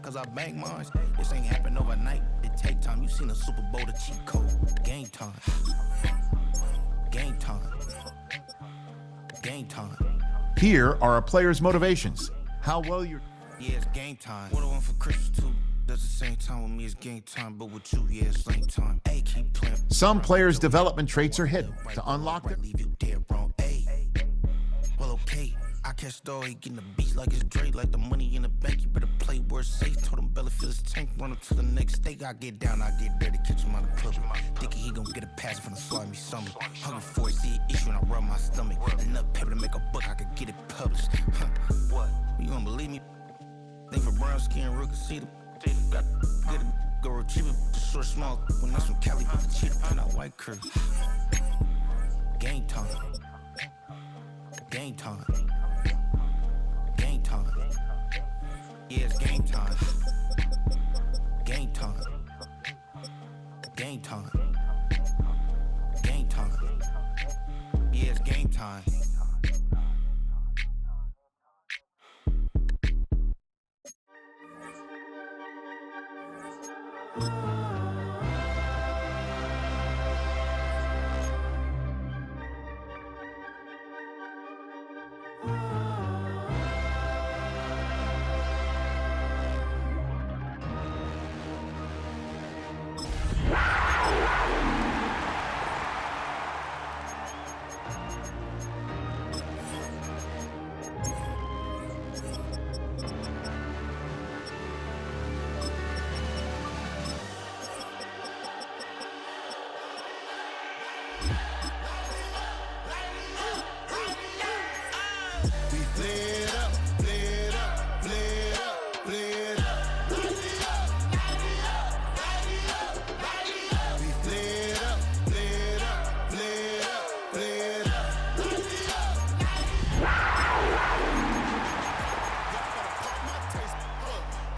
cause I bang mines. This ain't happen overnight, it take time. You seen a Super Bowl, the cheat code. Game time. Game time. Game time. Here are a player's motivations. How well you're... Yeah, it's game time. What I want for Christmas too. Does the same time with me, it's game time, but with you, yeah, it's lame time. Hey, keep playing. Some players' development traits are hidden. To unlock them, leave you dead wrong. Hey, well, okay. I catch the he getting the beats like it's Dre, like the money in the bank. You better play where it's safe. Told him Bella fill his tank, run up to the next state. I get down, I get dirty, catch him on the club. Thinking he gon' get a pass from the slimy stomach. Hungry for it, see an issue and I rub my stomach. Enough paper to make a book, I could get it published. What? You don't believe me? Think for brown skin, real can see them. Got get it, go retrieve it, just short small. When that's from Cali, put the cheetah print out white curve. Game time. Game time. Game time. Yeah, it's game time. Game time. Game time. Game time. Yeah, it's game time.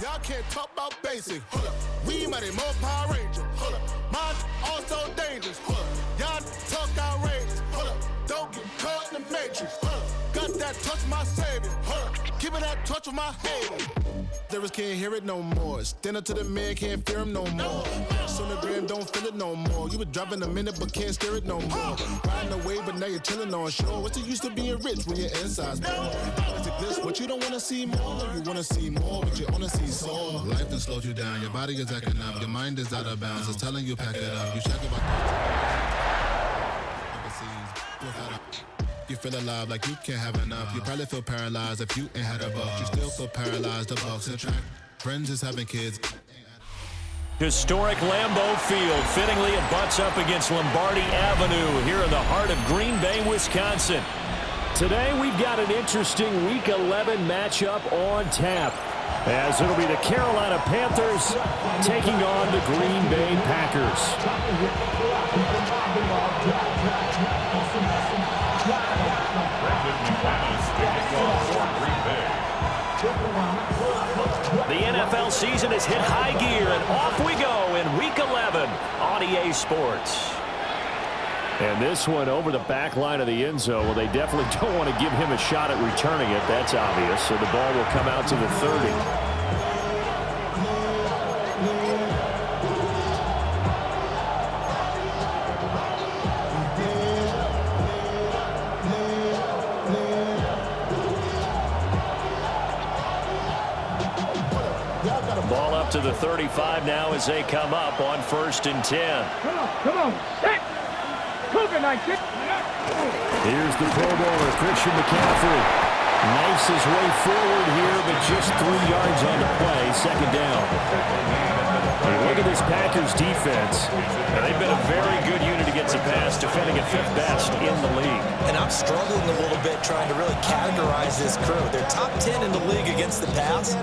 Y'all can't talk about basic. Hold up. We mighty more Power Ranger. Hold up. Mine also dangerous. Hold up. Y'all talk outrageous. Hold up. Don't get caught in the matrix. Hold up. Got that touch my savior. Hold up. Give me that touch with my haters. Lyrics can't hear it no more. Stand up to the man, can't fear him no more. Sonogram don't feel it no more. You were driving a minute but can't steer it no more. Riding away but now you're chilling on shore. What's the use of being rich when your inside's poor? Is it this what you don't want to see more? You want to see more but you only see sore. Life done slowed you down. Your body is acting up. Your mind is out of bounds. It's telling you pack it up. You check about you feel alive like you can't have enough. You probably feel paralyzed if you ain't had a buck. You still feel paralyzed. The Bucks attract friends is having kids. Historic Lambeau Field fittingly it butts up against Lombardi Avenue here in the heart of Green Bay, Wisconsin. Today we've got an interesting Week 11 matchup on tap, as it'll be the Carolina Panthers taking on the Green Bay Packers. The NFL season has hit high gear, and off we go in Week 11 on EA Sports. And this one over the back line of the end zone. Well, they definitely don't want to give him a shot at returning it. That's obvious. So the ball will come out to the 30. Ball up to the 35 now as they come up on 1st and 10. Come on, set. Cougar 19. Here's the Pro Bowler, Christian McCaffrey. Knifes his way forward here, but just 3 yards on the play, 2nd down. Hey, look at this Packers defense. Now, they've been a very good unit against the pass, defending at 5th best in the league. And I'm struggling a little bit trying to really categorize this crew. They're top 10 in the league against the pass.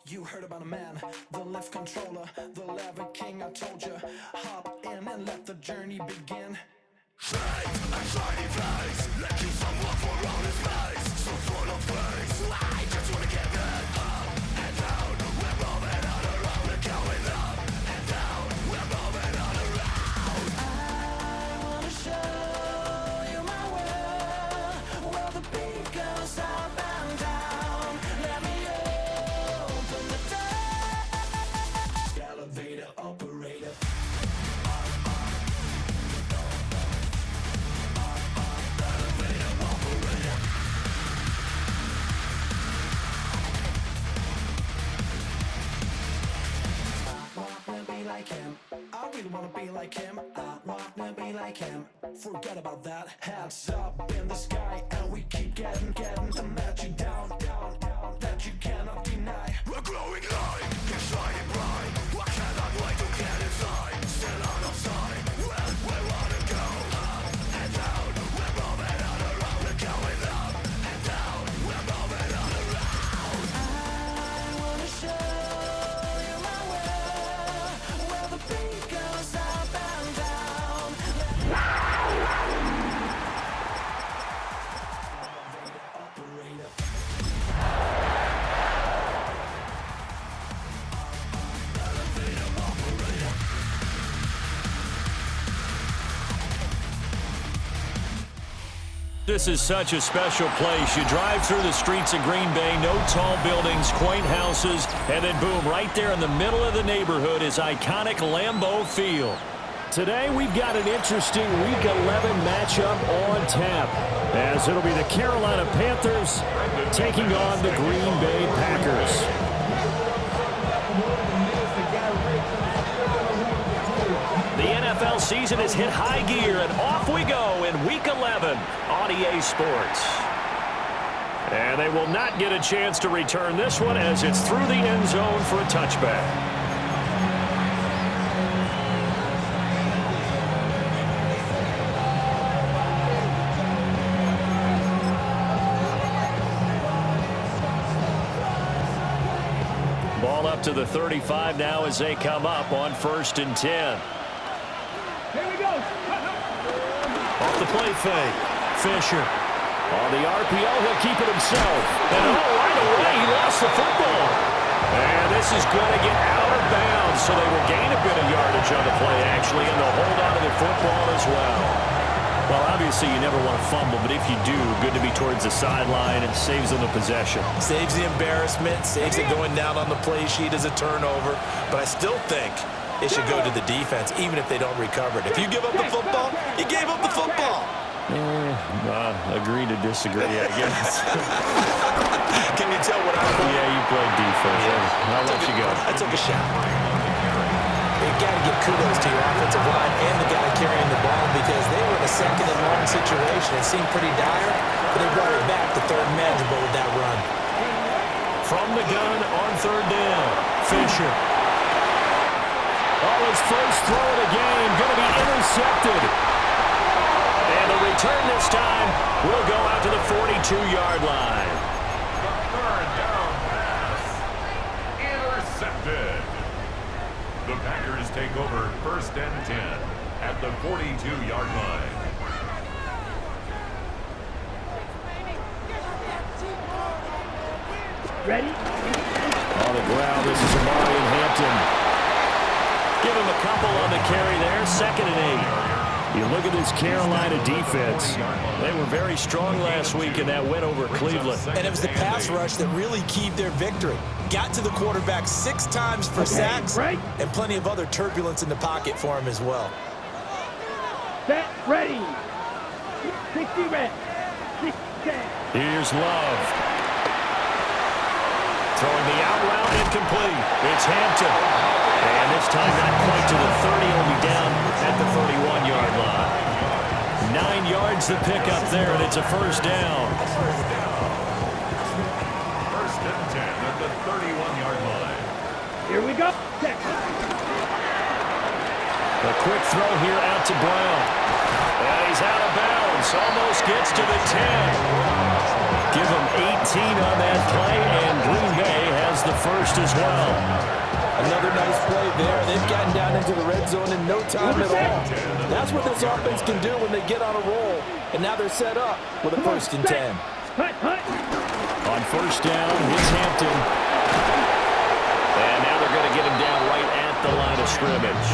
You heard about a man, the lift controller, the lever king, I told you. Hop in and let the journey begin. I wanna show you my world, where the beat goes up and down. Let me open the door. Elevator operator. Like him. I really wanna be like him. I wanna be like him. Forget about that. Hands up in the sky, and we keep getting the magic down, that you cannot deny. We're glowing light, keep shining bright. I cannot wait to get inside. Still out of sight. Well, we wanna go up and down. We're moving on around. We're going up and down. We're moving on around. I wanna show you my world, where the beat goes up and down. Operator. This is such a special place. You drive through the streets of Green Bay, no tall buildings, quaint houses, and then boom, right there in the middle of the neighborhood is iconic Lambeau Field. Today we've got an interesting Week 11 matchup on tap, as it'll be the Carolina Panthers taking on the Green Bay Packers. The NFL season has hit high gear, and off we go in Week 11 on EA Sports. And they will not get a chance to return this one, as it's through the end zone for a touchback. Ball up to the 35 now as they come up on 1st and 10. Here we go. Off the play fake. Fisher. On the RPO, he'll keep it himself. And right away, he lost the football. And this is going to get out of bounds, so they will gain a bit of yardage on the play, actually, and they'll hold on to the football as well. Well, obviously, you never want to fumble, but if you do, good to be towards the sideline. It saves them the possession. Saves the embarrassment, saves it going down on the play sheet as a turnover. But I still think it should go to the defense, even if they don't recover it. If you give up the football, you gave up the football. Agree to disagree, I guess. Can you tell what I'm doing? Yeah, you played defense. Yeah. I'll let you go. I took a shot. You got to give kudos to your offensive line and the guy carrying the ball, because they were in a 2nd and long situation. It seemed pretty dire, but they brought it back to 3rd and manageable with that run. From the gun on 3rd down, Fisher. Oh, his first throw of the game, going to be intercepted. And the return this time will go out to the 42-yard line. The 3rd down pass intercepted. The Packers take over 1st and 10 at the 42-yard line. Ready? On the ground, this is Amari and Hampton. Give him a couple on the carry there, 2nd and 8. You look at this Carolina defense. They were very strong last week in that win over Cleveland. And it was the pass rush that really keyed their victory. Got to the quarterback 6 times for sacks, and plenty of other turbulence in the pocket for him as well. Set, ready. 60 red. 60. Here's Love. Throwing the out route, incomplete. It's Hampton. And this time not quite to the 30, only down at the 31-yard line. 9 yards to pick up there, and it's a 1st down. 1st and 10 at the 31-yard line. Here we go. A quick throw here out to Brown. And he's out of bounds. Almost gets to the 10. Give him 18 on that play, and Green Bay has the first as well. Another nice play there. They've gotten down into the red zone in no time at all. That's what this offense can do when they get on a roll. And now they're set up with a 1st and 10. On first down, it's Hampton. And now they're going to get him down right at the line of scrimmage.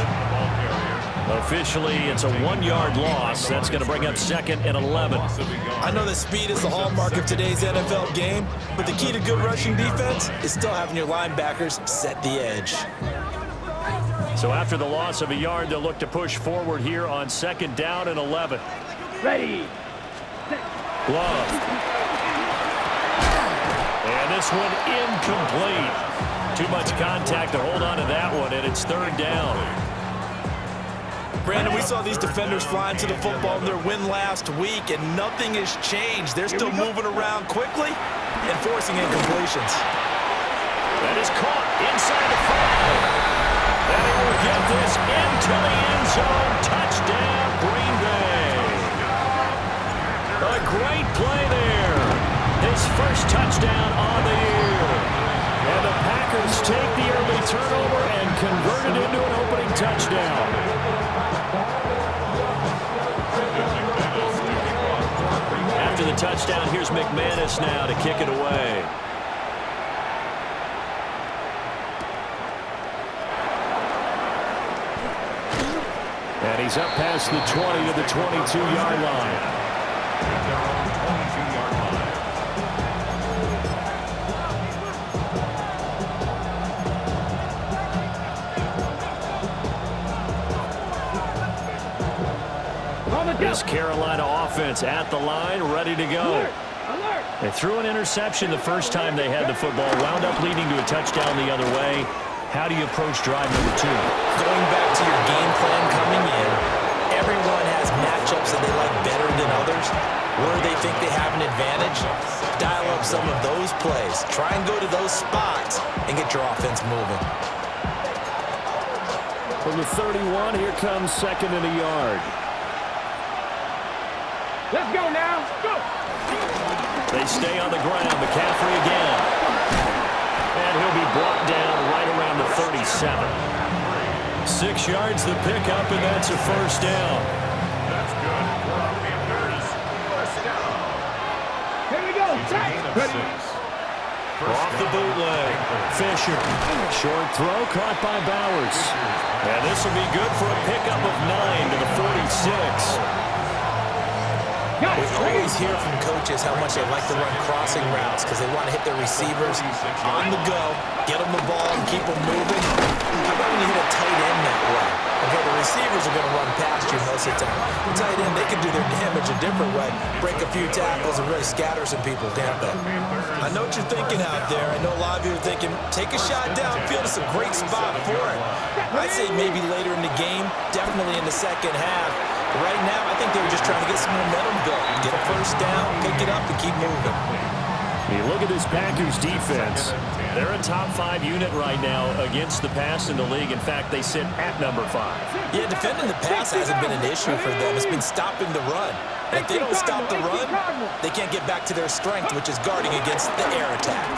Officially, it's a 1-yard loss. That's going to bring up 2nd and 11. I know that speed is the hallmark of today's NFL game, but the key to good rushing defense is still having your linebackers set the edge. So after the loss of a yard, they'll look to push forward here on 2nd down and 11. Ready. Glove. And this one incomplete. Too much contact to hold on to that one, and it's 3rd down. Brandon, we saw these defenders flying to the football in their win last week, and nothing has changed. They're still moving around quickly and forcing incompletions. That is caught inside the 5. And he will get this into the end zone. Touchdown, Green Bay. A great play there. His first touchdown on the year. And the Packers take the early turnover and convert it into an opening touchdown. After the touchdown, here's McManus now to kick it away. And he's up past the 20 to the 22-yard line. This Carolina offense at the line, ready to go. They threw an interception the first time they had the football, wound up leading to a touchdown the other way. How do you approach drive number 2? Going back to your game plan coming in, everyone has matchups that they like better than others. Where they think they have an advantage, dial up some of those plays. Try and go to those spots and get your offense moving. From the 31, here comes 2nd and a yard. Let's go now. Go. They stay on the ground. McCaffrey again. And he'll be brought down right around the 37. 6 yards the pickup, and that's a 1st down. That's good for our Panthers. 1st down. Here we go. Ready. Off the bootleg. Fisher. Short throw caught by Bowers. And this will be good for a pickup of 9 to the 46. We always hear from coaches how much they like to run crossing routes because they want to hit their receivers on the go, get them the ball, and keep them moving. How about when you hit a tight end that way? Okay, the receivers are going to run past you most of the time. The tight end, they can do their damage a different way, break a few tackles, and really scatter some people, can't they? I know what you're thinking out there. I know a lot of you are thinking, take a shot downfield. It's a great spot for it. I'd say maybe later in the game, definitely in the second half. Right now, I think they were just trying to get some momentum built. Get a 1st down, pick it up, and keep moving. You look at this Packers defense. They're a top 5 unit right now against the pass in the league. In fact, they sit at number 5. Yeah, defending the pass hasn't been an issue for them. It's been stopping the run. And if they don't stop the run, they can't get back to their strength, which is guarding against the air attack.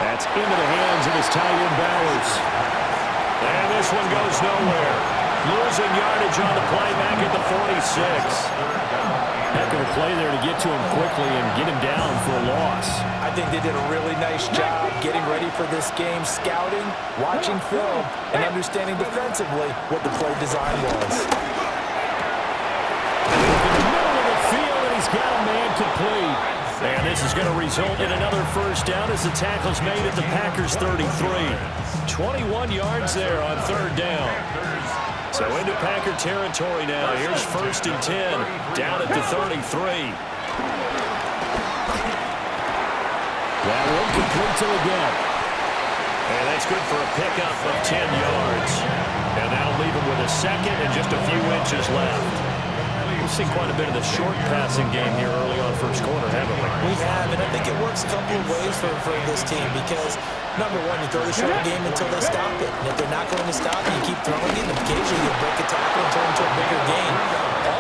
That's into the hands of his tight end Bowers. And this one goes nowhere. Losing yardage on the play back at the 46. Heck of a play there to get to him quickly and get him down for a loss. I think they did a really nice job getting ready for this game, scouting, watching film, and understanding defensively what the play design was. In the middle of the field, and he's got a man complete. And this is going to result in another 1st down as the tackle's made at the Packers' 33. 21 yards there on 3rd down. So into Packer territory now. Here's 1st and 10 down at the 33. That one complete to again. And that's good for a pickup of 10 yards. And that'll leave him with a 2nd and just a few inches left. We've seen quite a bit of the short passing game here early on 1st quarter, haven't we? We have, and I think it works a couple of ways for this team because, number one, you throw the short game until they stop it. And if they're not going to stop it, you keep throwing it, and occasionally you'll break a tackle and turn into a bigger game.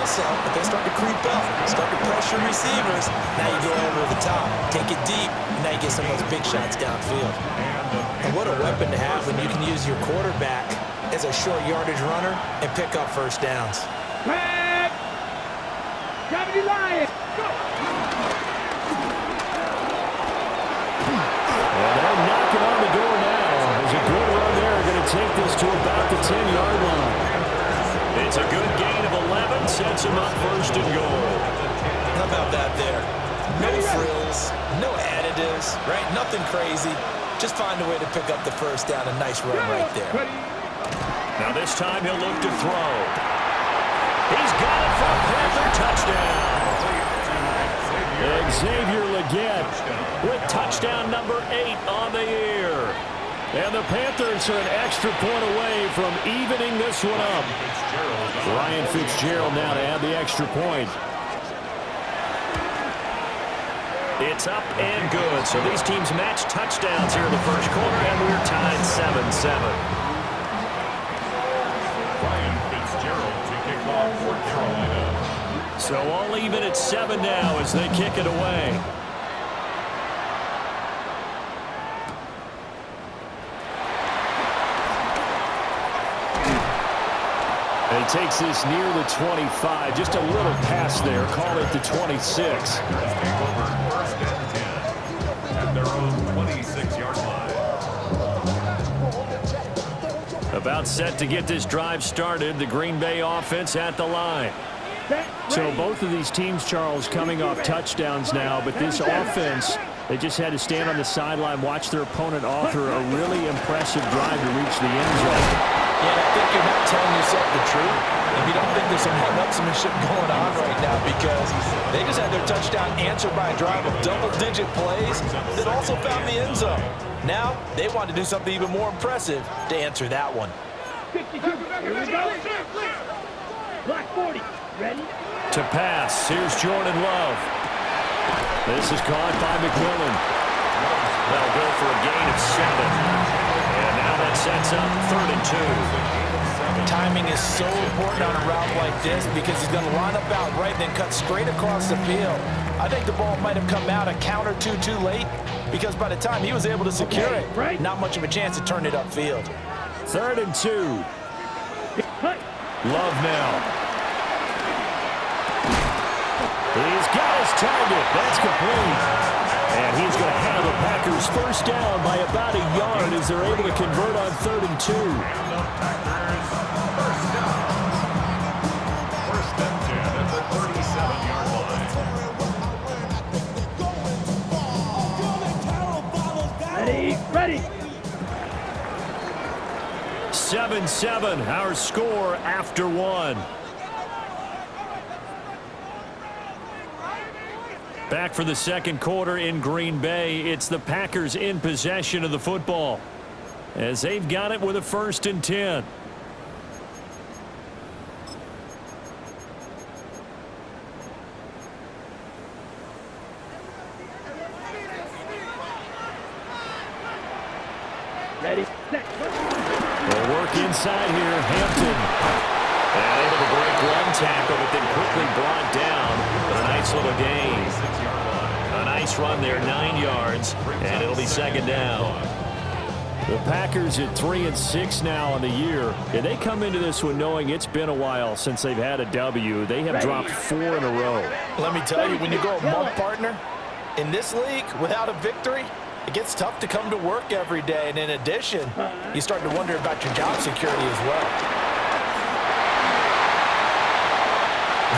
Also, if they start to creep up, start to pressure receivers, now you go over the top, take it deep, and now you get some of those big shots downfield. And what a weapon to have when you can use your quarterback as a short yardage runner and pick up first downs. Back! Gravity Lions! Go! Well, they're knocking on the door now. There's a good run there. Going to take this to about the 10-yard line. It's a good gain of 11. Sets him up first and goal. How about that there? No frills, no additives, right? Nothing crazy. Just find a way to pick up the first down. A nice run right there. Now this time he'll look to throw. He's got it for a Panther touchdown. Xavier Legette with touchdown number 8 on the year. And the Panthers are an extra point away from evening this one up. Ryan Fitzgerald now to add the extra point. It's up and good. So these teams match touchdowns here in the first quarter, and we're tied 7-7. Ryan Fitzgerald to kick off for Carolina. So all even at 7 now as they kick it away. And he takes this near the 25. Just a little pass there. Call it the 26. Take over first and 10 at their own 26-yard line. About set to get this drive started. The Green Bay offense at the line. So both of these teams, Charles, coming off touchdowns now, but this offense, they just had to stand on the sideline, watch their opponent author a really impressive drive to reach the end zone. Yeah, I think you're not telling yourself the truth if you don't think there's some one-upsmanship going on right now, because they just had their touchdown answered by a drive of double-digit plays that also found the end zone. Now, they want to do something even more impressive to answer that one. Here we go. Block 40. Ready? To pass, here's Jordan Love. This is caught by McMillan. That'll go for a gain of 7. And now that sets up 3rd and 2. Timing is so important on a route like this because he's going to line up out right and then cut straight across the field. I think the ball might have come out a count or two too late because by the time he was able to secure it, not much of a chance to turn it upfield. 3rd and 2. Love now. He's got his target. That's complete. And he's going to have the Packers first down by about a yard as they're able to convert on 3rd and 2. And the Packers first down. First and 10 at the 37-yard line. Ready? 7-7, our score after 1. Back for the second quarter in Green Bay. It's the Packers in possession of the football as they've got it with a 1st and 10. Ready? They'll work inside here. Hampton. And able to break one tackle, but then quickly brought down. But a nice little gain. A nice run there, 9 yards, and it'll be 2nd down. The Packers at 3-6 now on the year, and they come into this one knowing it's been a while since they've had a W. They have dropped 4 in a row. Let me tell you, when you go a month partner in this league without a victory, it gets tough to come to work every day. And in addition, you start to wonder about your job security as well.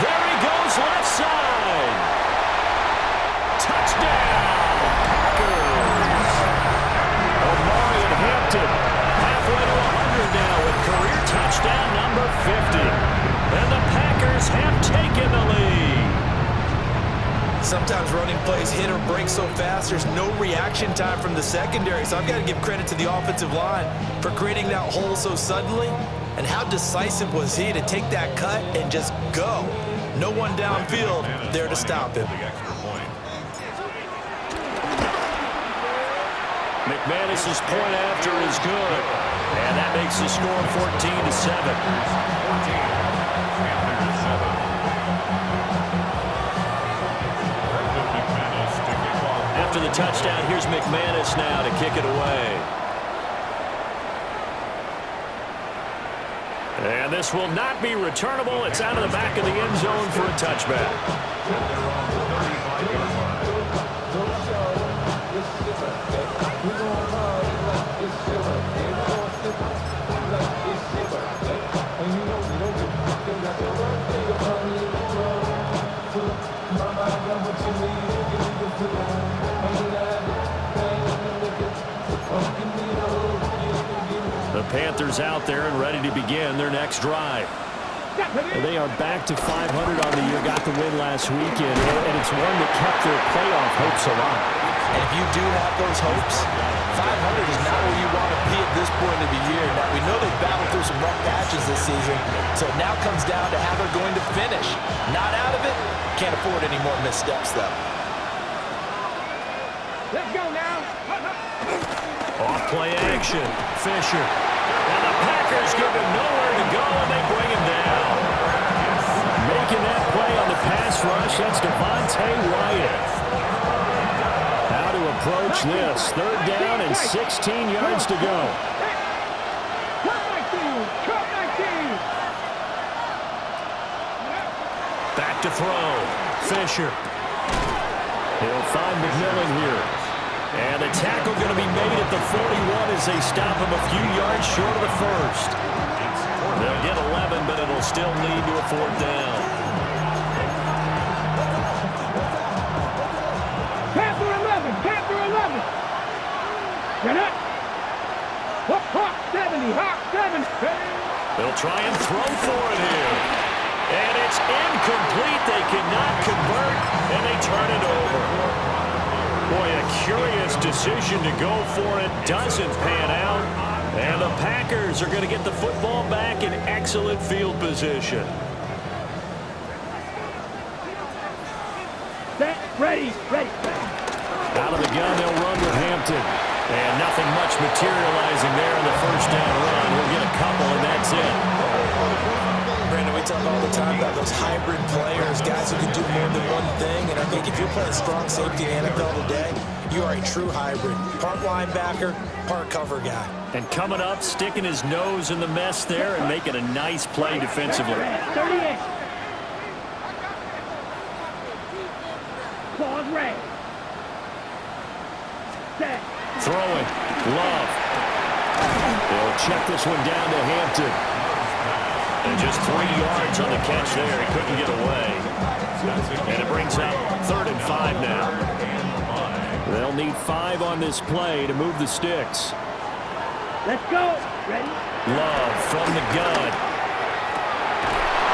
There he goes, left side. Touchdown, Packers. Omari and Hampton halfway to 100 now with career touchdown number 50. And the Packers have taken the lead. Sometimes running plays hit or break so fast, there's no reaction time from the secondary. So I've got to give credit to the offensive line for creating that hole so suddenly. And how decisive was he to take that cut and just go? No one downfield there to stop him. McManus's point after is good. And that makes the score 14-7. touchdown. Here's McManus now to kick it away. And this will not be returnable. It's out of the back of the end zone for a touchback. The Panthers out there and ready to begin their next drive. They are back to 500 on the year, got the win last weekend, and it's one that kept their playoff hopes alive. And if you do have those hopes, 500 is not where you want to be at this point of the year. Now, we know they've battled through some rough patches this season, so it now comes down to how they're going to finish. Not out of it. Can't afford any more missteps, though. Let's go now. Off play action. Fisher. And the Packers give him nowhere to go, and they bring him down. Making that play on the pass rush, that's Devontae Wyatt. How to approach this. 3rd down and 16 yards to go. Back to throw. Fisher. He'll find McMillan here. And the tackle going to be made at the 41 as they stop him a few yards short of the first. They'll get 11, but it'll still lead to a 4th down. Panther 11, Panther 11. Get up. Hawk 70, Hawk 70. They'll try and throw for it here. And it's incomplete. They cannot convert, and they turn it over. Boy, a curious decision to go for it. Doesn't pan out. And the Packers are going to get the football back in excellent field position. Set, ready. Out of the gun, they'll run with Hampton. And nothing much materializing there in the 1st down run. We'll get a couple, and that's it. Brandon, we talk all the time about those hybrid players, guys who can do more than one thing. And I think if you're playing strong safety in the NFL today, you are a true hybrid. Part linebacker, part cover guy. And coming up, sticking his nose in the mess there and making a nice play defensively. 38. Claws red. Set. Throwing. Love. They'll check this one down to Hampton. And just 3 yards on the catch there. He couldn't get away. And it brings up 3rd and 5 now. They'll need 5 on this play to move the sticks. Let's go. Ready? Love from the gun.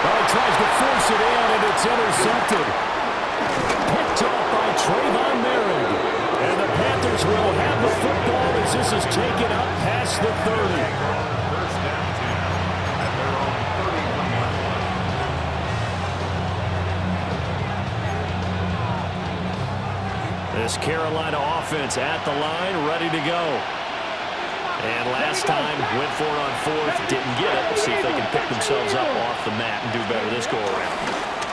Oh, he tries to force it in, and it's intercepted. Picked off by Trayvon Merrick. And the Panthers will have the football as this is taken up past the 30. This Carolina offense at the line, ready to go. And last time, went for it on 4th, didn't get it. We'll see if they can pick themselves up off the mat and do better this go-around.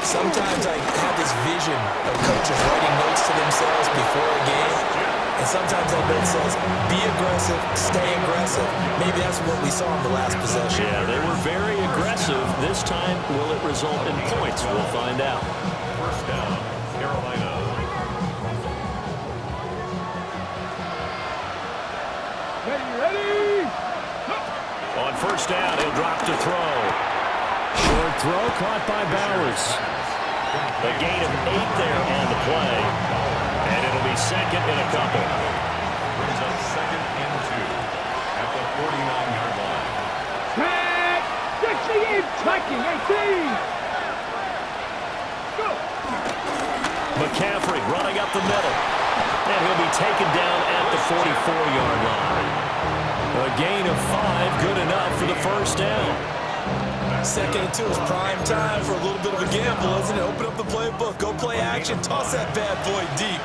Sometimes I have this vision of coaches writing notes to themselves before a game. And sometimes that note says, be aggressive, stay aggressive. Maybe that's what we saw in the last possession. Yeah, they were very aggressive. This time, will it result in points? We'll find out. 1st down, Carolina. Ready. On 1st down, he'll drop to throw. Short throw caught by Bowers. A gain of 8 there on the play. And it'll be 2nd and a couple. Brings up 2nd and 2 at the 49-yard line. Tag. 68. Tucking. 18. Go. McCaffrey running up the middle. And he'll be taken down at the 44-yard line. A gain of 5, good enough for the 1st down. 2nd and 2 is prime time for a little bit of a gamble, isn't it? Open up the playbook, go play action, toss that bad boy deep.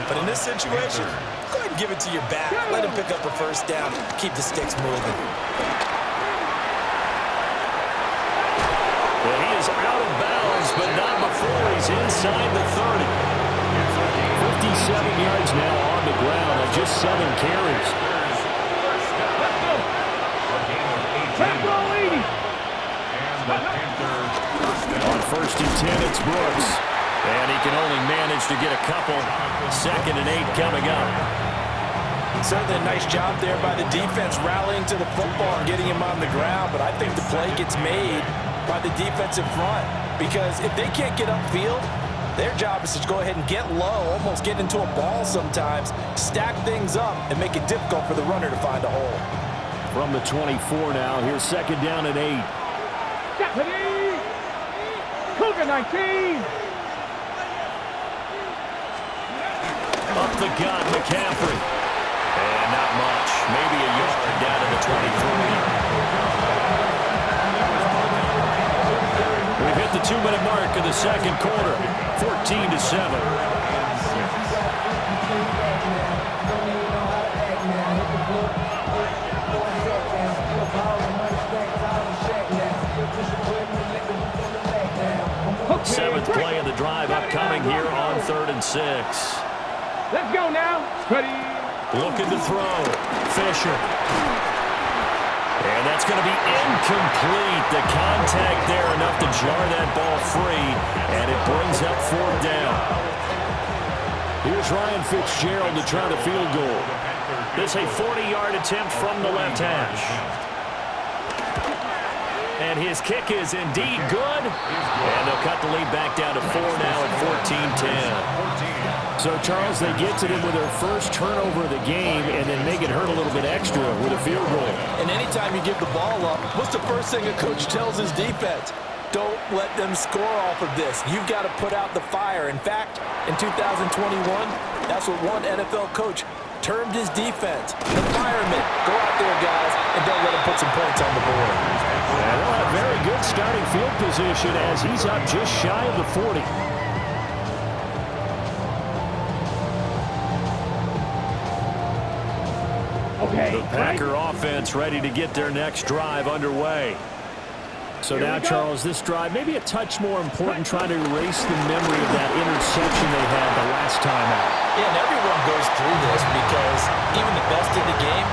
But in this situation, go ahead and give it to your back. Let him pick up a 1st down, keep the sticks moving. Well, he is out of bounds, but not before he's inside the 30. 15 yards now on the ground on just 7 carries. On 1st and 10, it's Brooks. And he can only manage to get a couple. 2nd and 8 coming up. Certainly a nice job there by the defense rallying to the football and getting him on the ground. But I think the play gets made by the defensive front. Because if they can't get upfield, their job is to go ahead and get low, almost get into a ball sometimes, stack things up, and make it difficult for the runner to find a hole. From the 24 now, here's 2nd down and 8. Deputy! Cougar 19! Up the gut, McCaffrey. And not much. Maybe a yard down to the 23. We've hit the 2-minute mark of the 2nd quarter. 14-7. Seventh play of the drive upcoming here on 3rd and 6. Let's go now. Ready. Looking to throw. Fisher. And that's going to be incomplete. The contact there enough to jar that ball free, and it brings up 4th down. Here's Ryan Fitzgerald to try the field goal. This a 40-yard attempt from the left hash. And his kick is indeed good. And they'll cut the lead back down to 4 now at 14-10. So, Charles, they get to them with their first turnover of the game and then make it hurt a little bit extra with a field goal. And anytime you give the ball up, what's the first thing a coach tells his defense? Don't let them score off of this. You've got to put out the fire. In fact, in 2021, that's what one NFL coach termed his defense. The firemen. Go out there, guys, and don't let them put some points on the board. And they'll have very good starting field position as he's up just shy of the 40. Okay. The Packer offense ready to get their next drive underway. So now, Charles, this drive maybe a touch more important, trying to erase the memory of that interception they had the last time out. Yeah, and everyone goes through this because even the best in the game,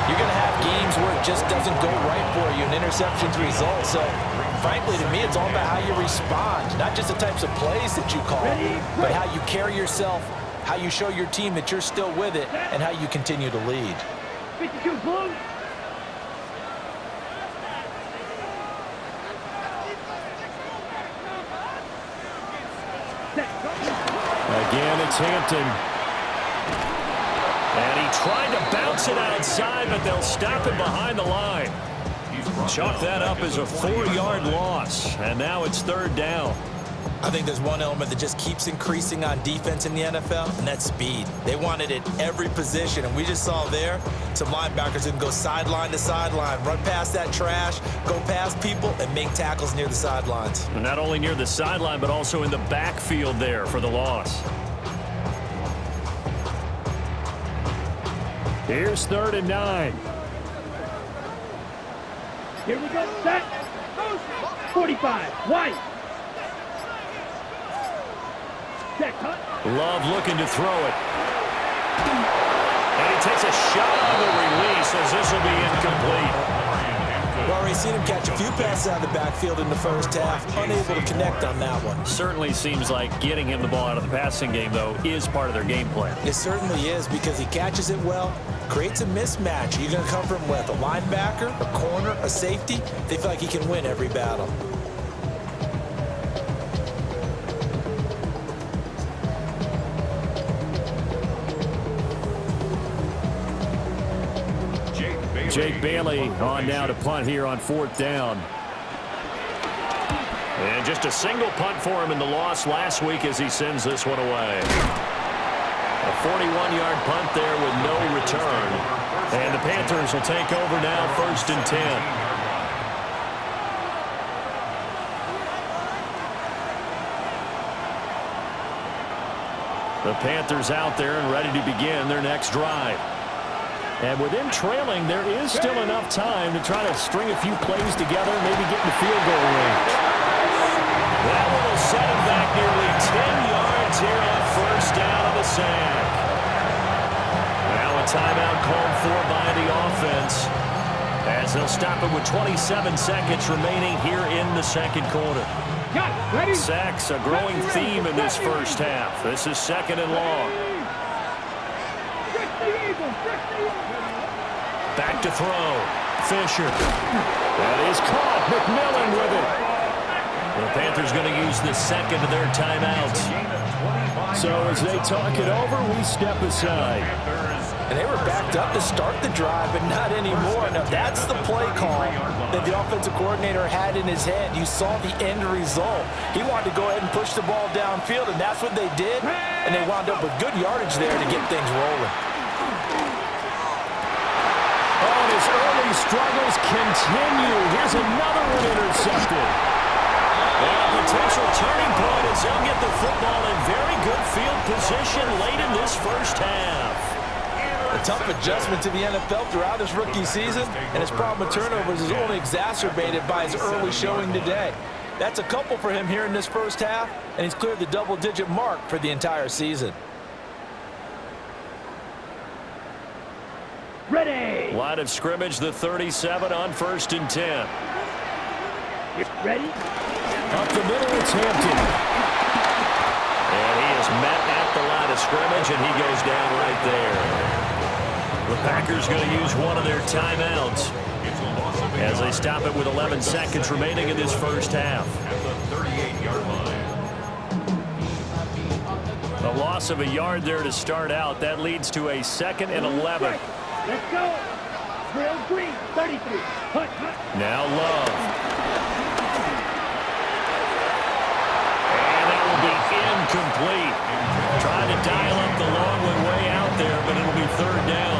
you're going to have games where it just doesn't go right for you, and interceptions result. So, frankly, to me, it's all about how you respond, not just the types of plays that you call, but how you carry yourself, how you show your team that you're still with it, and how you continue to lead. 52 blue. Again, it's Hampton. And he tried to bounce it outside, but they'll stop it behind the line. Chalk that up as a 4-yard loss, and now it's 3rd down. I think there's one element that just keeps increasing on defense in the NFL, and that's speed. They want it at every position, and we just saw there some linebackers that can go sideline to sideline, run past that trash, go past people, and make tackles near the sidelines. And not only near the sideline, but also in the backfield there for the loss. Here's 3rd and 9. Here we go. Set. 45. White. Love looking to throw it. And he takes a shot on the release as this will be incomplete. Well, we've seen him catch a few passes out of the backfield in the first half, unable to connect on that one. Certainly seems like getting him the ball out of the passing game, though, is part of their game plan. It certainly is because he catches it well, creates a mismatch. You're going to come from with a linebacker, a corner, a safety. They feel like he can win every battle. Jake Bailey on now to punt here on 4th down. And just a single punt for him in the loss last week as he sends this one away. A 41-yard punt there with no return. And the Panthers will take over now, 1st and 10. The Panthers out there and ready to begin their next drive. And with them trailing, there is still enough time to try to string a few plays together, maybe get in the field goal range. That one will set him back nearly 10 yards yards here on first down on the sack. Now a timeout called for by the offense, as they'll stop it with 27 seconds remaining here in the second quarter. Sacks, a growing theme in this first half. This is second and long. Back to throw. Fisher. That is caught. McMillan with it. The Panthers going to use the second of their timeouts. So as they talk it over, we step aside. And they were backed up to start the drive, but not anymore. Now, that's the play call that the offensive coordinator had in his head. You saw the end result. He wanted to go ahead and push the ball downfield, and that's what they did. And they wound up with good yardage there to get things rolling. Oh, and his early struggles continue. Here's another one intercepted. And a potential turning point as they'll get the football in very good field position late in this first half. A tough adjustment to the NFL throughout his rookie season, and his problem with turnovers is only exacerbated by his early showing today. That's a couple for him here in this first half, and he's cleared the double-digit mark for the entire season. Ready. Line of scrimmage, the 37 on 1st and 10. Ready. Up the middle, it's Hampton. And he is met at the line of scrimmage, and he goes down right there. The Packers going to use one of their timeouts as they stop it with 11 seconds remaining in this first half. At the 38-yard line. A loss of a yard there to start out. That leads to a 2nd and 11. Let's go. Drill green, 33. Hut. Now Love. And that will be incomplete. Trying to dial up the long one way out there, but it'll be 3rd down.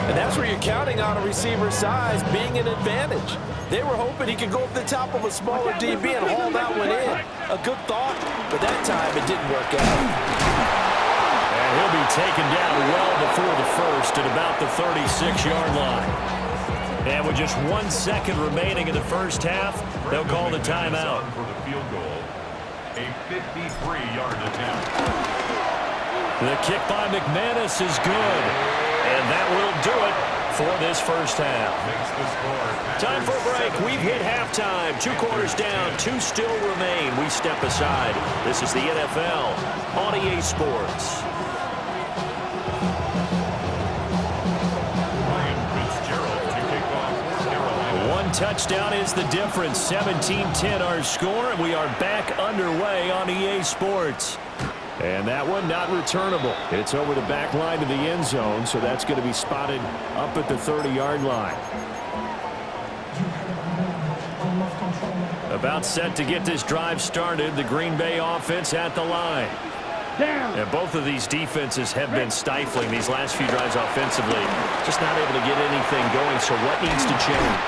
And that's where you're counting on a receiver's size being an advantage. They were hoping he could go up the top of a smaller DB and haul that one in. A good thought, but that time it didn't work out. And he'll be taken down well before the first at about the 36-yard line. And with just 1 second remaining in the first half, they'll call the timeout. For the field goal, a 53-yard attempt. The kick by McManus is good. And that will do it for this first half. Time for a break. We've hit halftime. 2 quarters down, 2 still remain. We step aside. This is the NFL on EA Sports. One touchdown is the difference. 17-10 our score, and we are back underway on EA Sports. And that one not returnable. It's over the back line to the end zone, so that's going to be spotted up at the 30-yard line. About set to get this drive started. The Green Bay offense at the line. And both of these defenses have been stifling these last few drives offensively. Just not able to get anything going, so what needs to change?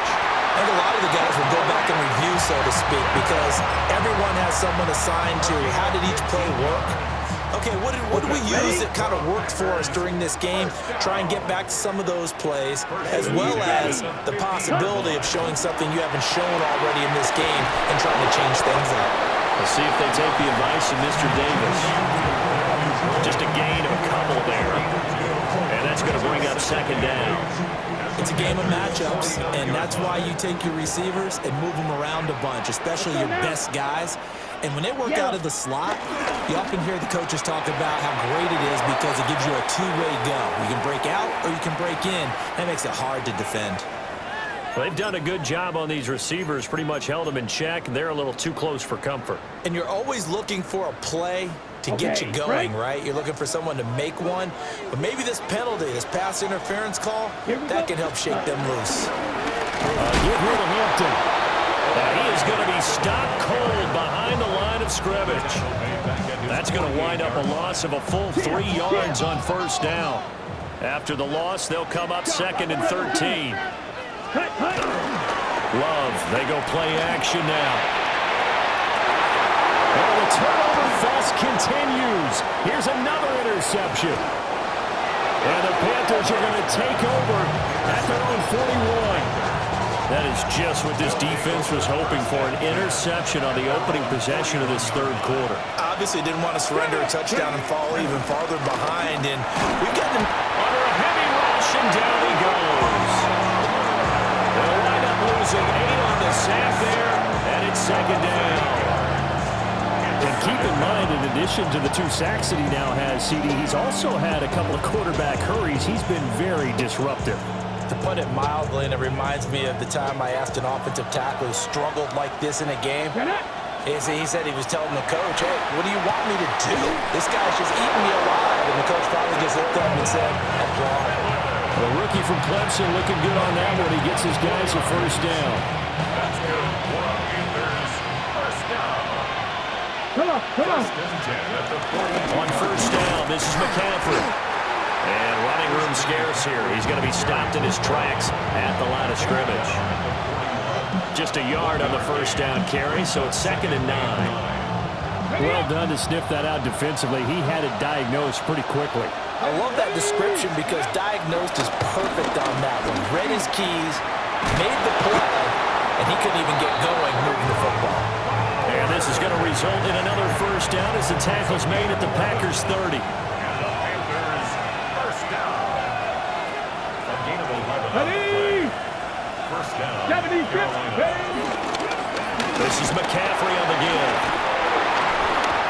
I think a lot of the guys will go back and review, so to speak, because everyone has someone assigned to how did each play work. Okay, what did we use that kind of worked for us during this game? Try and get back to some of those plays, as well as the possibility of showing something you haven't shown already in this game and trying to change things up. Let's see if they take the advice of Mr. Davis. Just a gain of a couple there. And that's going to bring up 2nd down. It's a game of matchups, and that's why you take your receivers and move them around a bunch, especially your best guys. And when they work out of the slot, you often hear the coaches talk about how great it is because it gives you a two-way go. You can break out or you can break in. That makes it hard to defend. Well, they've done a good job on these receivers, pretty much held them in check. They're a little too close for comfort. And you're always looking for a play to get you going, right? You're looking for someone to make one. But maybe this penalty, this pass interference call, that can help shake them loose. Give here to Hampton. And he is going to be stopped cold behind the line of scrimmage. That's going to wind up a loss of a full 3 yards on 1st down. After the loss, they'll come up 2nd and 13. Love, they go play action now. Oh, the turnover fest continues. Here's another interception. And the Panthers are going to take over at their own 41. That is just what this defense was hoping for, an interception on the opening possession of this 3rd quarter. obviously didn't want to surrender a touchdown and fall even farther behind. And we've got him under a heavy rush, and down he goes. They'll wind up losing 8 on the sack there, and it's second down. And keep in mind, in addition to the 2 sacks that he now has, CD, he's also had a couple of quarterback hurries. He's been very disruptive. To put it mildly, and it reminds me of the time I asked an offensive tackle who struggled like this in a game. He said he was telling the coach, hey, what do you want me to do? This guy's just eating me alive. And the coach finally just looked up and said, applaud. The rookie from Clemson looking good on that one. He gets his guys a first down. That's good. First down. Come on. First and 10 at the 40. On first down, this is McCaffrey. And running room scarce here. He's going to be stopped in his tracks at the line of scrimmage. Just a yard on the first down carry, so it's second and 9. Well done to sniff that out defensively. He had it diagnosed pretty quickly. I love that description because diagnosed is perfect on that one. Read his keys, made the play, and he couldn't even get going moving the football. And this is going to result in another first down as the tackle's made at the Packers' 30. And the Panthers first down. A gain of 11 on the play. First down. 76. This is McCaffrey on the give.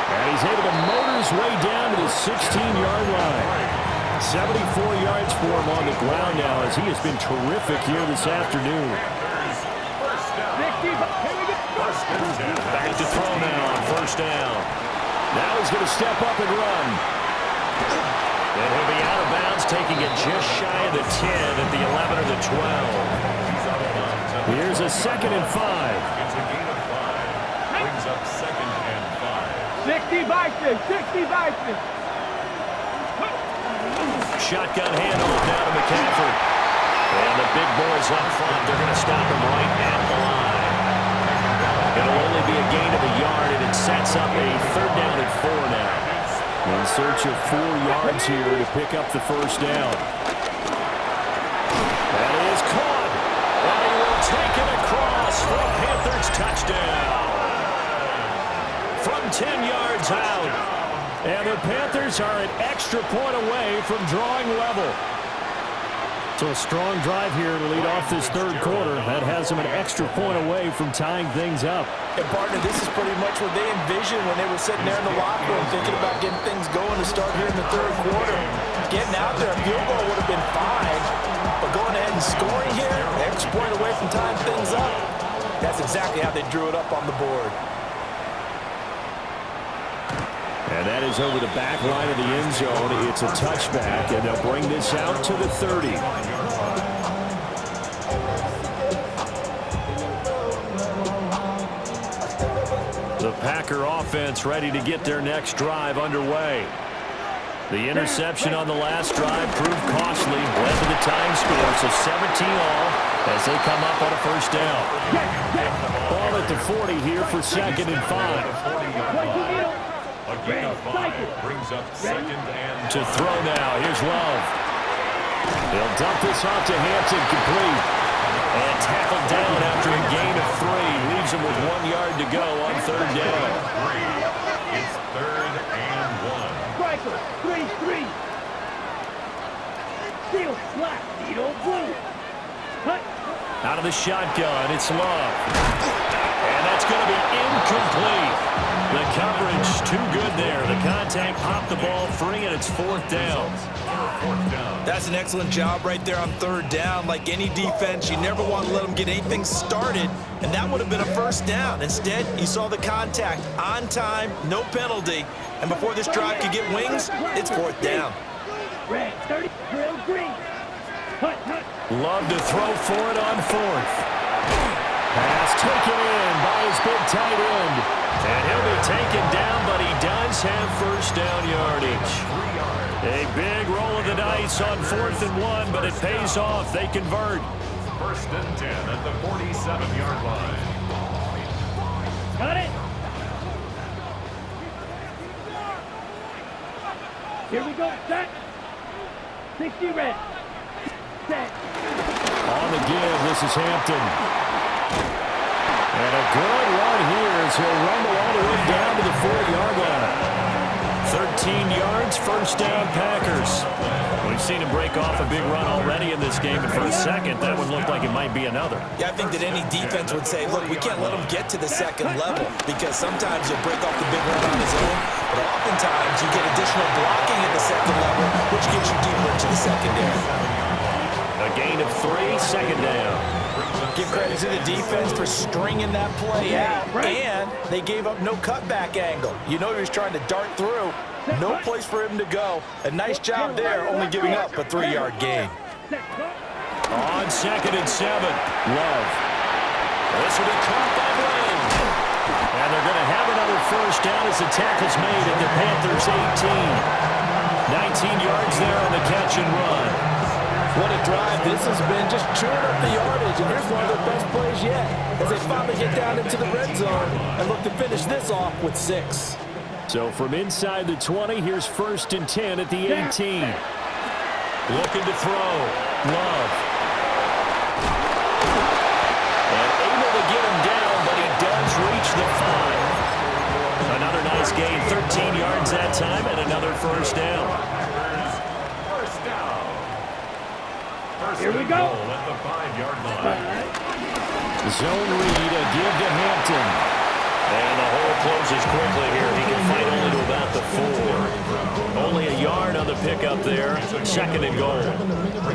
And he's able to motor his way down to the 16-yard line. 74 yards for him on the ground now as he has been terrific here this afternoon. First down. 60. Here we go. First and 10. Back to throw now on first down. Now he's going to step up and run. And he'll be out of bounds, taking it just shy of the 10 at the 11 or the 12. Here's a second and 5. It's a gain of 5. Brings up second and 5. 60 Bison. 60 Bison. Shotgun handoff down to McCaffrey. And the big boys up front, they're going to stop him right at the line. It'll only be a gain of a yard, and it sets up a third down and 4 now. In search of 4 yards here to pick up the first down. That is caught. And he will take it across for a Panthers touchdown. From 10 yards out. And the Panthers are an extra point away from drawing level. So a strong drive here to lead off this third quarter. That has them an extra point away from tying things up. And partner, this is pretty much what they envisioned when they were sitting there in the locker room thinking about getting things going to start here in the third quarter. Getting out there, a field goal would have been fine. But going ahead and scoring here, an extra point away from tying things up, that's exactly how they drew it up on the board. And that is over the back line of the end zone. It's a touchback, and they'll bring this out to the 30. The Packer offense ready to get their next drive underway. The interception on the last drive proved costly, led to the tying score, so 17 all as they come up on a first down. Ball at the 40 here for second and 5. A gain of 5 brings up second and To throw now. Here's Love. He'll dump this off to Hampton, complete. And tackled down after a gain of 3. Leaves him with 1 yard to go on third down. It's third and 1. Striker. 3-3. Seal slack. Needle blue. Cut. Out of the shotgun, it's Love. And that's going to be incomplete. The coverage too good there. The contact popped the ball free, and it's fourth down. That's an excellent job right there on third down. Like any defense, you never want to let them get anything started, and that would have been a first down. Instead, you saw the contact on time, no penalty, and before this drive could get wings, it's fourth down. Red 30. Drill green. Cut. Love to throw for it on fourth. Pass taken in by his big tight end. And he'll be taken down, but he does have first down yardage. A big roll of the dice on 4th and 1, but it pays off. They convert. First and 10 at the 47-yard line. Got it. Here we go. Set. 60 red. Set. On the give, this is Hampton. And a good run here as he'll rumble all the way down to the 4-yard line. yards, first down Packers. We've seen him break off a big run already in this game, and for a second, that one looked like it might be another. Yeah, I think that any defense would say, look, we can't let him get to the second level because sometimes he'll break off the big run on his own, but oftentimes you get additional blocking at the second level, which gets you deeper into the secondary. A gain of 3, second down. Give credit to the defense for stringing that play out, and they gave up no cutback angle. You know he was trying to dart through. No place for him to go. A nice job there, only giving up a 3-yard gain. On 2nd and 7, Love. This will be caught by Brown. And they're going to have another first down as the tackle's made at the Panthers' 18. 19 yards there on the catch and run. What a drive this has been, just chewing up the yardage, and here's one of their best plays yet as they finally get down into the red zone and look to finish this off with 6. So from inside the 20, here's 1st and 10 at the 18. Looking to throw. Love. And able to get him down, but he does reach the 5. Another nice gain, 13 yards that time, and another first down. First down. Here we go. At the 5-yard line. Zone read, a give to Hampton. And the hole closes quickly here. He can fight only to about the 4. Only a yard on the pickup there. 2nd and goal.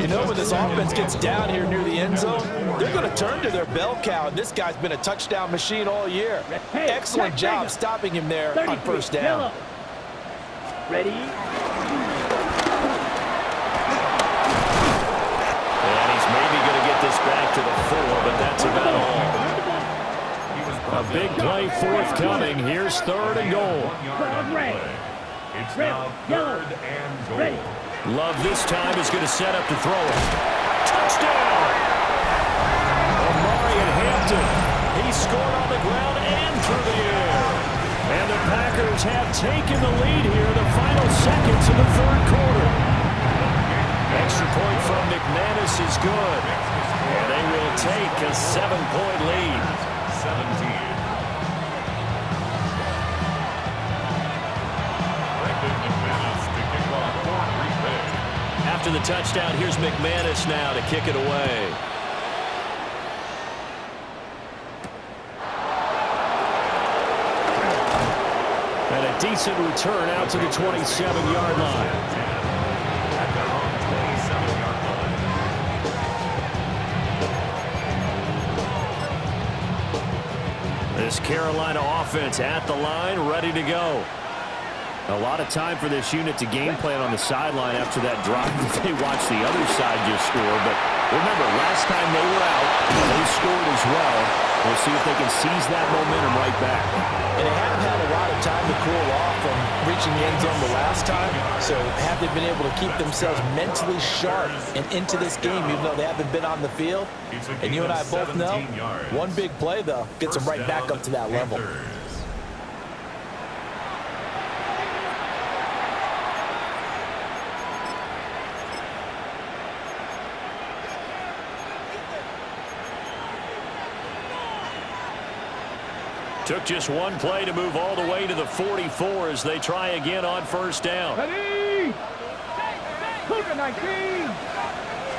You know, when this offense gets down here near the end zone, they're going to turn to their bell cow. This guy's been a touchdown machine all year. Excellent job stopping him there on first down. Ready? And he's maybe going to get this back to the 4, but that's about all. A big play forthcoming. Here's 3rd and goal. It's now 3rd and goal. Love this time is going to set up to throw it. Touchdown! Omari and Hampton. He scored on the ground and through the air. And the Packers have taken the lead here in the final seconds of the 3rd quarter. Extra point from McManus is good. And they will take a 7-point lead. 17. After the touchdown, here's McManus now to kick it away. And a decent return out to the 27-yard line. This Carolina offense at the line, ready to go. A lot of time for this unit to game plan on the sideline after that drop that they watched the other side just score. But remember, last time they were out, they scored as well. We'll see if they can seize that momentum right back. And they have had a lot of time to cool off from reaching the end zone the last time. So have they been able to keep themselves mentally sharp and into this game, even though they haven't been on the field? And you and I both know, one big play, though, gets them right back up to that level. Took just one play to move all the way to the 44 as they try again on first down. Ready? Cougar 19.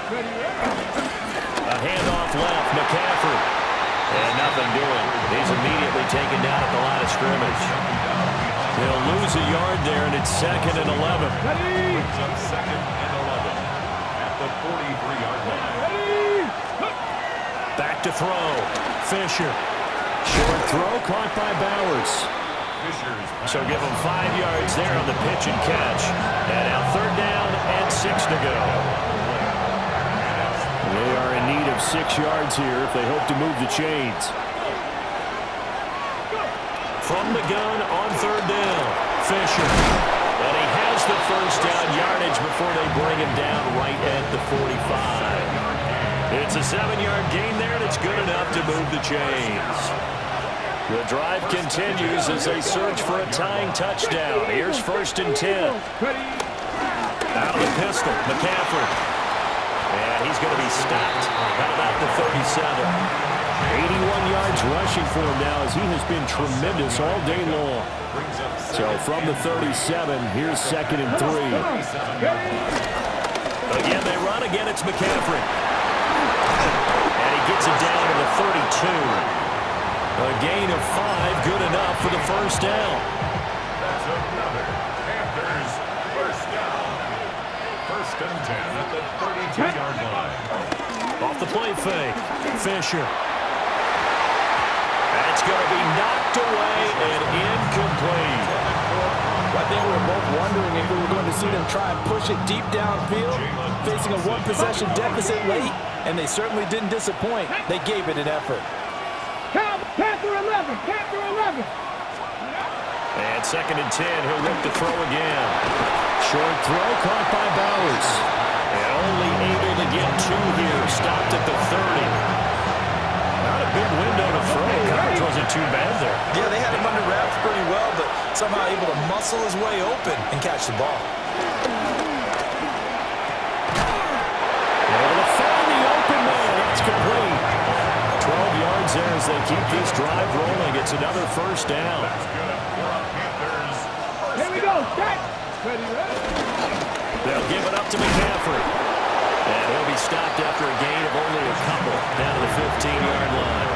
Ready? A handoff left, McCaffrey. And nothing doing. He's immediately taken down at the line of scrimmage. He'll lose a yard there, and it's 2nd and 11. Ready? 2nd and 11 at the 43-yard line. Ready? Back to throw. Fisher. Short throw caught by Bowers. So give him 5 yards there on the pitch and catch. And now 3rd down and 6 to go. They are in need of 6 yards here if they hope to move the chains. From the gun on 3rd down, Fisher. And he has the first down yardage before they bring him down right at the 45. It's a 7-yard gain there, and it's good enough to move the chains. The drive continues as they search for a tying touchdown. Here's 1st and 10. Out of the pistol, McCaffrey. And he's going to be stopped at about the 37. 81 yards rushing for him now as he has been tremendous all day long. So from the 37, here's 2nd and 3. Again, they run. Again, it's McCaffrey. And he gets it down to the 32. A gain of 5, good enough for the first down. That's another Panthers first down. 1st and 10 at the 32-yard line. Off the play fake. Fisher. That's going to be knocked away and incomplete. I think we were both wondering if we were going to see them try and push it deep downfield, facing a one-possession deficit late, and they certainly didn't disappoint. They gave it an effort. Panther 11, Panther 11. And 2nd and 10, he'll look to throw again. Short throw caught by Bowers. And only able to get 2 here, stopped at the 30. Not a big window to throw. Coverage wasn't too bad there. Yeah, they had him under wraps pretty well, but somehow able to muscle his way open and catch the ball. Able to find the open man. That's complete. 12 yards there as they keep this drive rolling. It's another first down. Here we go. Set. Ready, ready. They'll give it up to McCaffrey. And he'll be stopped after a gain of only a couple down to the 15-yard line.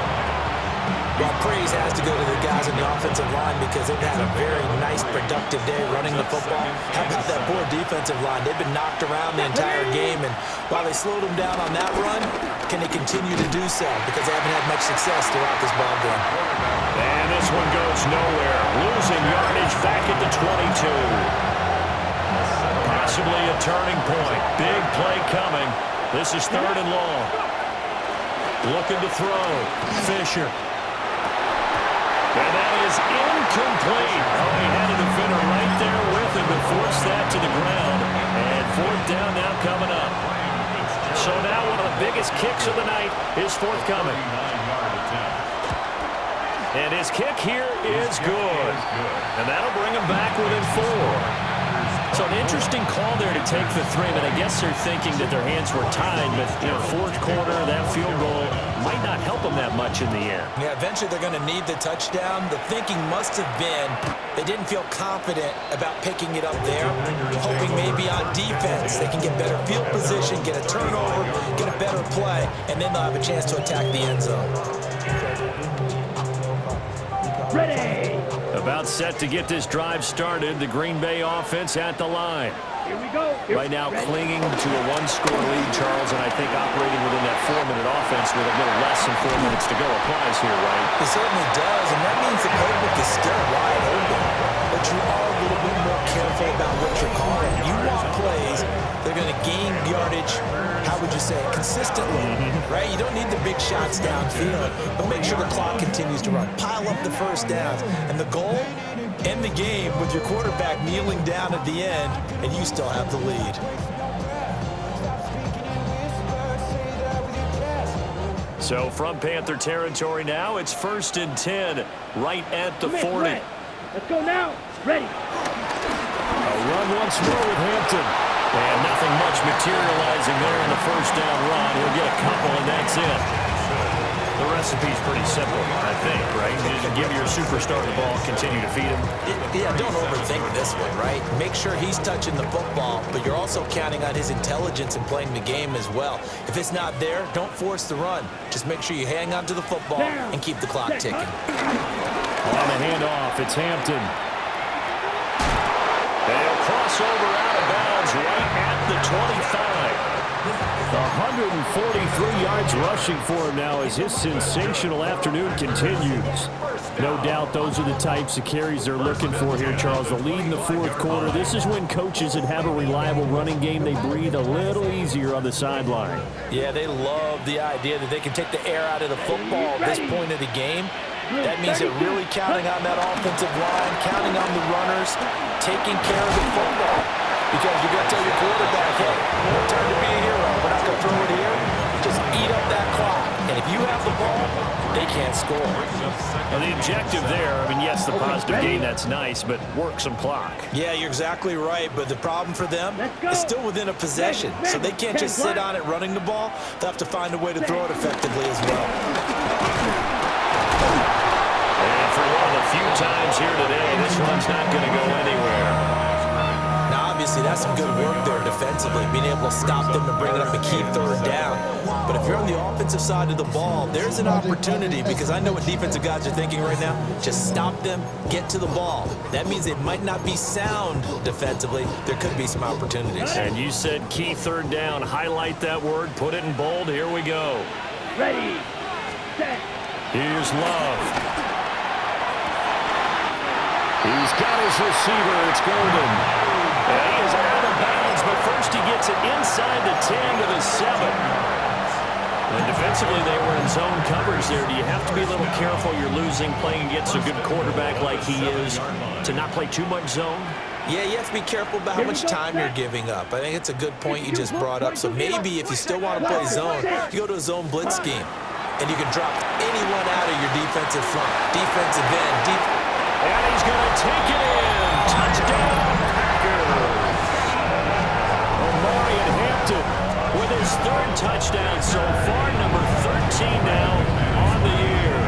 Well, praise has to go to the guys on the offensive line because they've had a very nice, productive day running the football. How about that poor defensive line? They've been knocked around the entire game, and while they slowed them down on that run, can they continue to do so? Because they haven't had much success throughout this ball game. And this one goes nowhere. Losing yardage back at the 22. Possibly a turning point. Big play coming. This is 3rd and long. Looking to throw. Fisher. And that is incomplete. Oh, he had a defender right there with him to force that to the ground. And 4th down now coming up. So now one of the biggest kicks of the night is forthcoming. And his kick here is good. And that'll bring him back within 4. So an interesting call there to take the 3, but I guess they're thinking that their hands were tied, but, 4th quarter, that field goal might not help them that much in the end. Yeah, eventually they're going to need the touchdown. The thinking must have been they didn't feel confident about picking it up there, hoping maybe on defense they can get better field position, get a turnover, get a better play, and then they'll have a chance to attack the end zone. Ready. About set to get this drive started. The Green Bay offense at the line. Here we go. Right now clinging to a 1-score lead, Charles, and I think operating within that 4-minute offense with a little less than 4 minutes to go applies here, right? It certainly does, and that means the playbook is still wide open. But you are a little bit more careful about what you're calling. You want plays that are going to gain yardage, how would you say, consistently, right? You don't need the big shots downfield, but make sure the clock continues to run. Pile up the first downs. And the goal, end the game with your quarterback kneeling down at the end, and you still have the lead. So from Panther territory now, it's 1st and 10, right at the 40. Let's go now. Ready. A run once more with Hampton. And nothing much materializing there in the first down run. He'll get a couple, and that's it. The recipe's pretty simple, I think, right? You just give your superstar the ball, continue to feed him. Yeah, don't overthink this one, right? Make sure he's touching the football, but you're also counting on his intelligence in playing the game as well. If it's not there, don't force the run. Just make sure you hang on to the football and keep the clock ticking. On the handoff, it's Hampton. They'll cross over out of bounds right at the 25. 143 yards rushing for him now as his sensational afternoon continues. No doubt those are the types of carries they're looking for here, Charles. The lead in the 4th quarter. This is when coaches that have a reliable running game, they breathe a little easier on the sideline. Yeah, they love the idea that they can take the air out of the football at this point of the game. That means they're really counting on that offensive line, counting on the runners, taking care of the football. Because you're going to tell your quarterback, hey, no time to be a hero. We're not going to throw it here. Just eat up that clock. And if you have the ball, they can't score. Well, the objective there, I mean, yes, the positive gain, that's nice, but work some clock. Yeah, you're exactly right. But the problem for them is still within a possession. So they can't just sit on it running the ball. They'll have to find a way to throw it effectively as well. And for one of the few times here today, this one's not going to go anywhere. Now, obviously, that's some good work there defensively, being able to stop them and bring it up a key third down. But if you're on the offensive side of the ball, there's an opportunity, because I know what defensive guys are thinking right now. Just stop them, get to the ball. That means it might not be sound defensively. There could be some opportunities. And you said key third down. Highlight that word, put it in bold. Here we go. Ready, set. Here's Love. He's got his receiver. It's Golden. And he is out of bounds, but first he gets it inside the 10 to the 7. And defensively, they were in zone coverage there. Do you have to be a little careful? You're losing, playing against a good quarterback like he is, to not play too much zone? Yeah, you have to be careful about how much time you're giving up. I think it's a good point you just brought up. So maybe if you still want to play zone, you go to a zone blitz scheme, and you can drop anyone out of your defensive front, defensive end. And he's going to take it in. Touchdown, Packers. Omari and Hampton with his third touchdown so far, number 13 now on the year.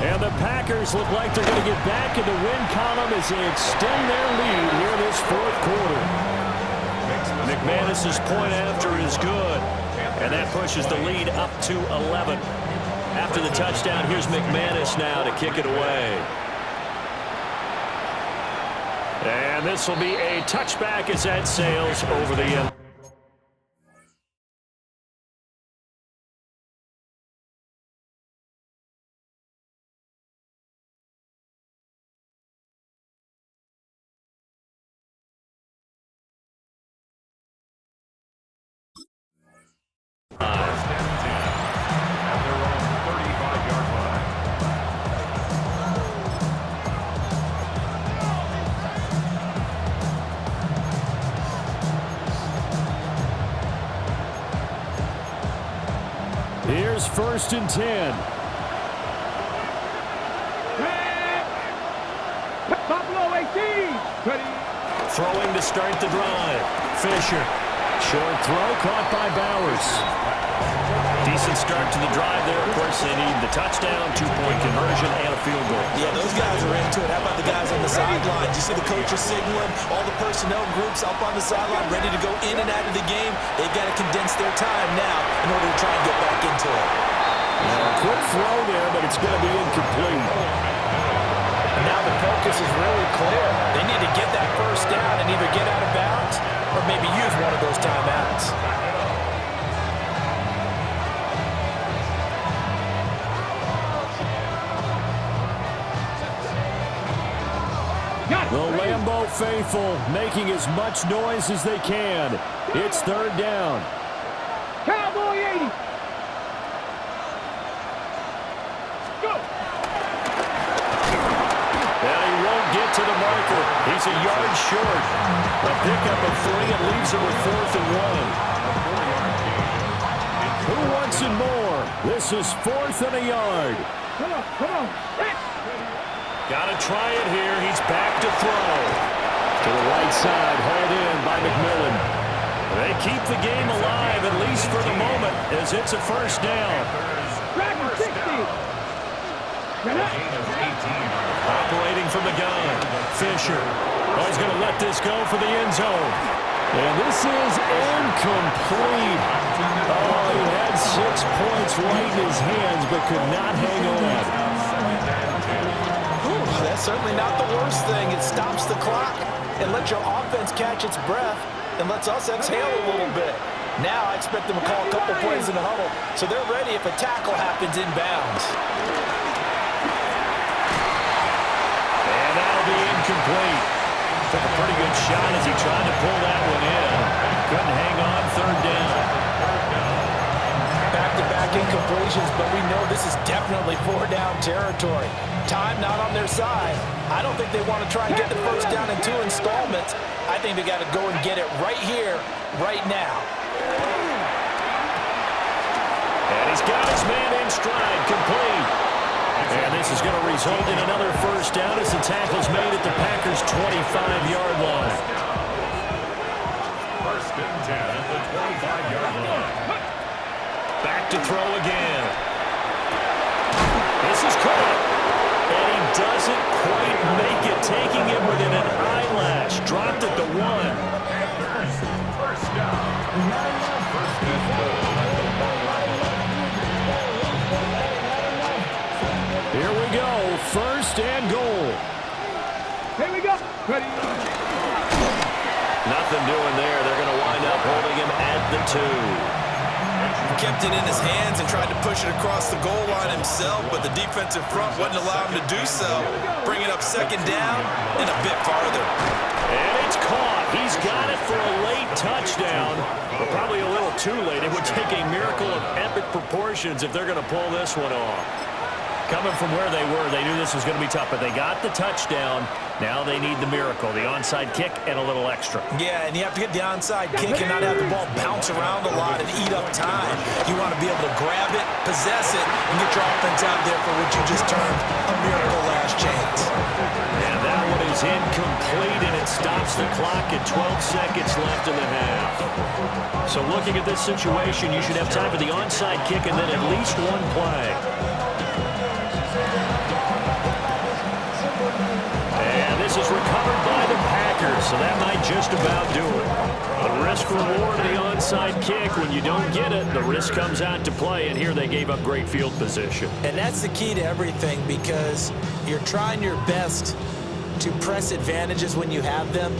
And the Packers look like they're going to get back in the win column as they extend their lead here in this fourth quarter. McManus's point after is good, and that pushes the lead up to 11. After the touchdown, here's McManus now to kick it away. And this will be a touchback as that sails over the end. First and 10 at their own 35-yard line. Here's first and 10. Buffalo 18. Ready. Throwing to start the drive. Fisher. Short throw caught by Bowers. Decent start to the drive there. Of course, they need the touchdown, 2-point conversion, and a field goal. Yeah, those guys are into it. How about the guys on the sidelines? You see the coaches signaling, all the personnel groups up on the sideline ready to go in and out of the game. They've got to condense their time now in order to try and get back into it. Quick throw there, but it's going to be incomplete. And now the focus is really clear. They need to get that first down and either get out of bounds or maybe use one of those timeouts. The Lambeau faithful making as much noise as they can. It's third down. Cowboy 80. Go. And he won't get to the marker. He's a yard short. A pickup of 3 and leaves it with 4th and 1. Who wants it more? This is 4th and a yard. Come on, come on. Got to try it here. He's back to throw. To the right side, hauled in by McMillan. They keep the game alive, at least for the moment, as it's a first down. Dragon 60. Operating from the gun. Fisher. Oh, he's going to let this go for the end zone. And this is incomplete. Oh, he had 6 points right in his hands, but could not hang on. That's certainly not the worst thing. It stops the clock and lets your offense catch its breath and lets us exhale a little bit. Now I expect them to call a couple plays in the huddle, so they're ready if a tackle happens inbounds. And that'll be incomplete. Took a pretty good shot as he tried to pull that one in. Couldn't hang on, third down. Back-to-back incompletions, but we know this is definitely 4-down territory. Time not on their side. I don't think they want to try and get the first down in 2 installments. I think they got to go and get it right here, right now. And he's got his man in stride, complete. And this is going to result in another first down as the tackle's made at the Packers' 25-yard line. First and 10 at the 25-yard line. Back to throw again. This is caught. doesn't quite make it, taking it within an eyelash. Dropped at the 1. Panthers, first down. First and goal at the 1. Here we go, first and goal. Here we go. Ready. Nothing doing there. They're going to wind up holding him at the 2. He kept it in his hands and tried to push it across the goal line himself, but the defensive front wouldn't allow him to do so, bringing up second down and a bit farther. And it's caught. He's got it for a late touchdown, but probably a little too late. It would take a miracle of epic proportions if they're going to pull this one off. Coming from where they were, they knew this was going to be tough, but they got the touchdown. Now they need the miracle, the onside kick and a little extra. Yeah, and you have to get the onside kick and not have the ball bounce around a lot and eat up time. You want to be able to grab it, possess it, and get your offense out there for what you just termed a miracle last chance. And that one is incomplete, and it stops the clock at 12 seconds left in the half. So looking at this situation, you should have time for the onside kick and then at least one play. And this is recovered by the Packers, so that might just about do it. The risk-reward of the onside kick, when you don't get it, the risk comes out to play, and here they gave up great field position. And that's the key to everything, because you're trying your best to press advantages when you have them,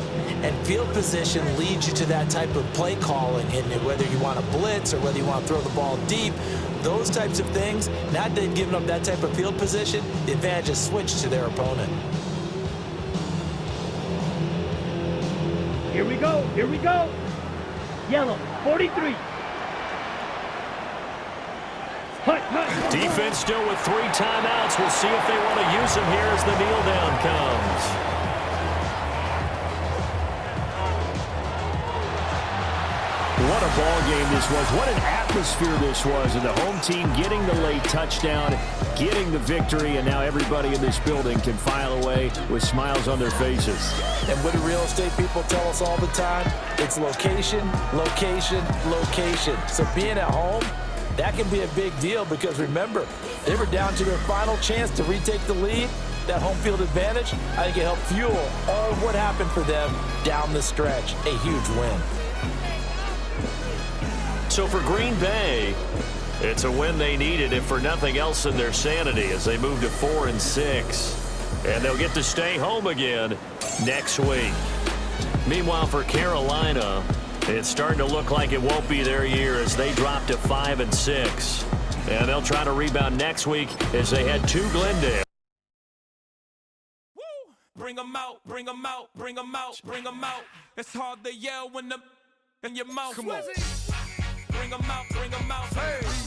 and field position leads you to that type of play calling, and whether you want to blitz or whether you want to throw the ball deep, those types of things, now that they've given up that type of field position, the advantage is switched to their opponent. Here we go. Here we go. Yellow, 43. Hut, hut. Defense still with 3 timeouts. We'll see if they want to use them here as the kneel down comes. What a ball game this was. What an atmosphere this was. And the home team getting the late touchdown, getting the victory, and now everybody in this building can file away with smiles on their faces. And what do real estate people tell us all the time? It's location, location, location. So being at home, that can be a big deal, because remember, they were down to their final chance to retake the lead. That home field advantage, I think it helped fuel all of what happened for them down the stretch. A huge win. So for Green Bay, it's a win they needed, if for nothing else in their sanity, as they move to 4-6. And they'll get to stay home again next week. Meanwhile, for Carolina, it's starting to look like it won't be their year as they drop to 5-6. And they'll try to rebound next week as they head to Glendale. Woo! Bring them out, bring them out, bring them out, bring them out. It's hard to yell when the in your mouth. Come on. Bring them out, hey.